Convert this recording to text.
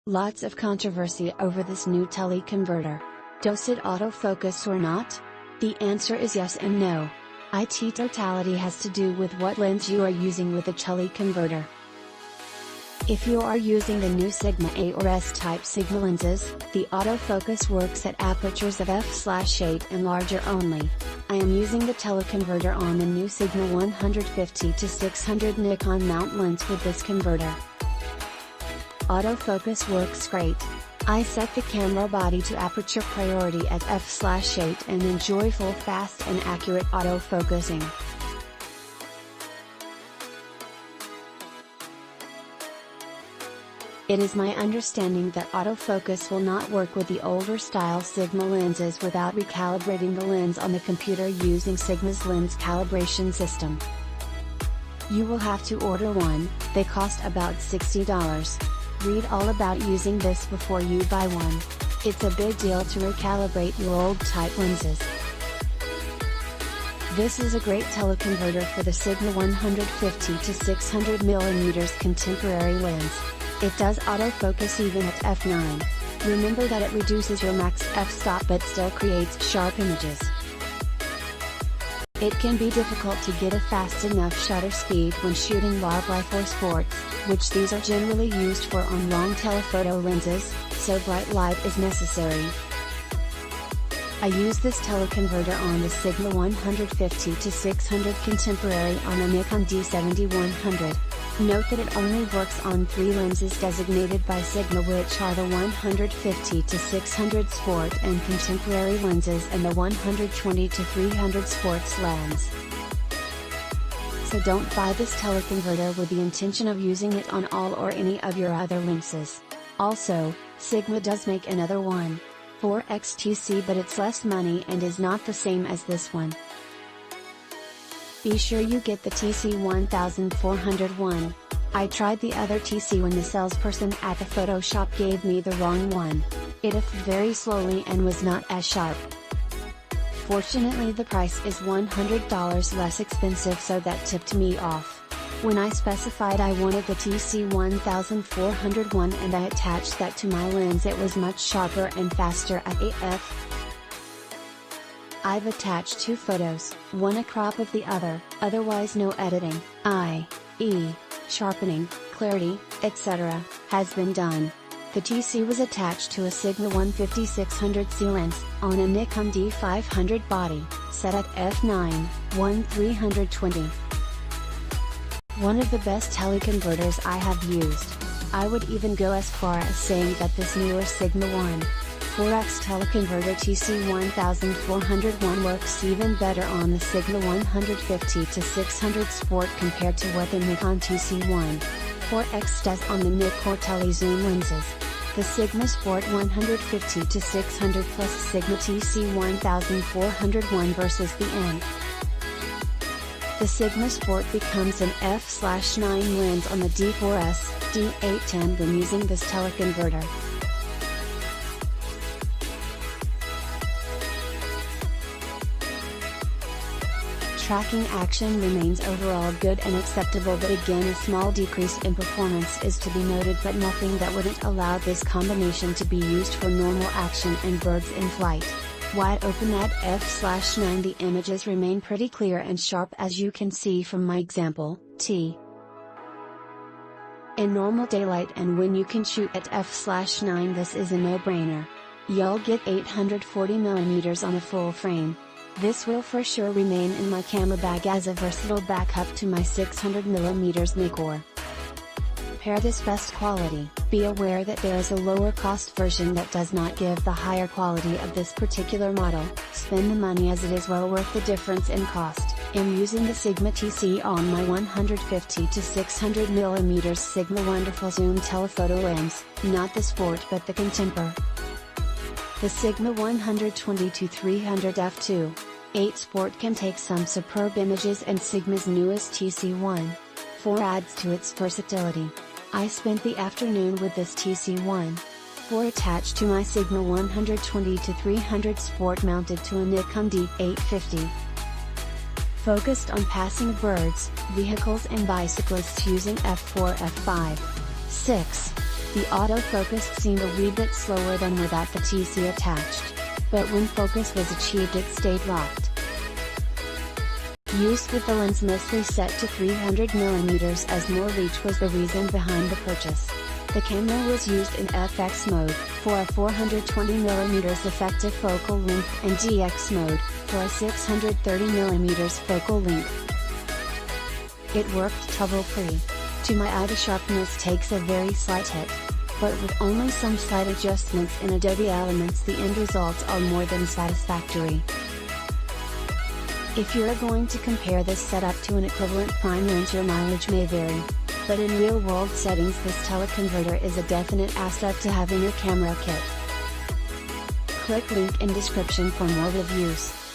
Lots of controversy over this new teleconverter. Does it autofocus or not? The answer is yes and no. IT totality has to do with what lens you are using with the teleconverter. If you are using the new Sigma A or S type Sigma lenses, the autofocus works at apertures of f/8 and larger only. I am using the teleconverter on the new Sigma 150-600 Nikon mount lens with this converter. Autofocus works great. I set the camera body to aperture priority at f/8 and enjoy full fast and accurate autofocusing. It is my understanding that autofocus will not work with the older style Sigma lenses without recalibrating the lens on the computer using Sigma's lens calibration system. You will have to order one, they cost about $60. Read all about using this before you buy one. It's a big deal to recalibrate your old type lenses. This is a great teleconverter for the Sigma 150-600mm contemporary lens. It does autofocus even at f9. Remember that it reduces your max f-stop but still creates sharp images. It can be difficult to get a fast enough shutter speed when shooting wildlife or sports, which these are generally used for on long telephoto lenses, so bright light is necessary. I use this teleconverter on the Sigma 150-600 contemporary on a Nikon D7100. Note that it only works on 3 lenses designated by Sigma, which are the 150-600 Sport and Contemporary lenses and the 120-300 Sports lens. So don't buy this teleconverter with the intention of using it on all or any of your other lenses. Also, Sigma does make another 1.4x TC, but it's less money and is not the same as this one. Be sure you get the TC-1401. I tried the other TC when the salesperson at the photo shop gave me the wrong one. It effed very slowly and was not as sharp. Fortunately, the price is $100 less expensive, so that tipped me off. When I specified I wanted the TC-1401 and I attached that to my lens, it was much sharper and faster at AF. I've attached 2 photos, one a crop of the other, otherwise no editing, i.e., sharpening, clarity, etc., has been done. The TC was attached to a Sigma 150-600C lens, on a Nikon D500 body, set at f9, 1/320. One of the best teleconverters I have used. I would even go as far as saying that this newer Sigma 1.4x teleconverter TC-1401 works even better on the Sigma 150-600 Sport compared to what the Nikon TC-14x does on the Nikkor telezoom lenses. The Sigma Sport 150-600 plus Sigma TC-1401 versus the N. The Sigma Sport becomes an f/9 lens on the D4S, D810 when using this teleconverter. Tracking action remains overall good and acceptable, but again a small decrease in performance is to be noted, but nothing that wouldn't allow this combination to be used for normal action and birds in flight. Wide open at f/9, the images remain pretty clear and sharp, as you can see from my example, T. In normal daylight and when you can shoot at f/9, this is a no-brainer. You'll get 840mm on a full frame. This will for sure remain in my camera bag as a versatile backup to my 600mm Nikkor. Pair this best quality. Be aware that there is a lower cost version that does not give the higher quality of this particular model. Spend the money, as it is well worth the difference in cost. I'm using the Sigma TC on my 150-600mm Sigma Wonderful Zoom telephoto lens, not the Sport but the Contemporary. The Sigma 120-300 f2.8 Sport can take some superb images, and Sigma's newest TC-14 adds to its versatility. I spent the afternoon with this TC-14 attached to my Sigma 120-300 Sport mounted to a Nikon D850. Focused on passing birds, vehicles and bicyclists using f4, f5, 6, The autofocus seemed a wee bit slower than without the TC attached. But when focus was achieved it stayed locked. Used with the lens mostly set to 300mm as more reach was the reason behind the purchase. The cannell was used in FX mode, for a 420mm effective focal length and DX mode, for a 630mm focal length. It worked trouble-free. To my eye the sharpness takes a very slight hit. But with only some slight adjustments in Adobe Elements the end results are more than satisfactory. If you are going to compare this setup to an equivalent prime lens your mileage may vary. But in real-world settings this teleconverter is a definite asset to have in your camera kit. Click link in description for more reviews.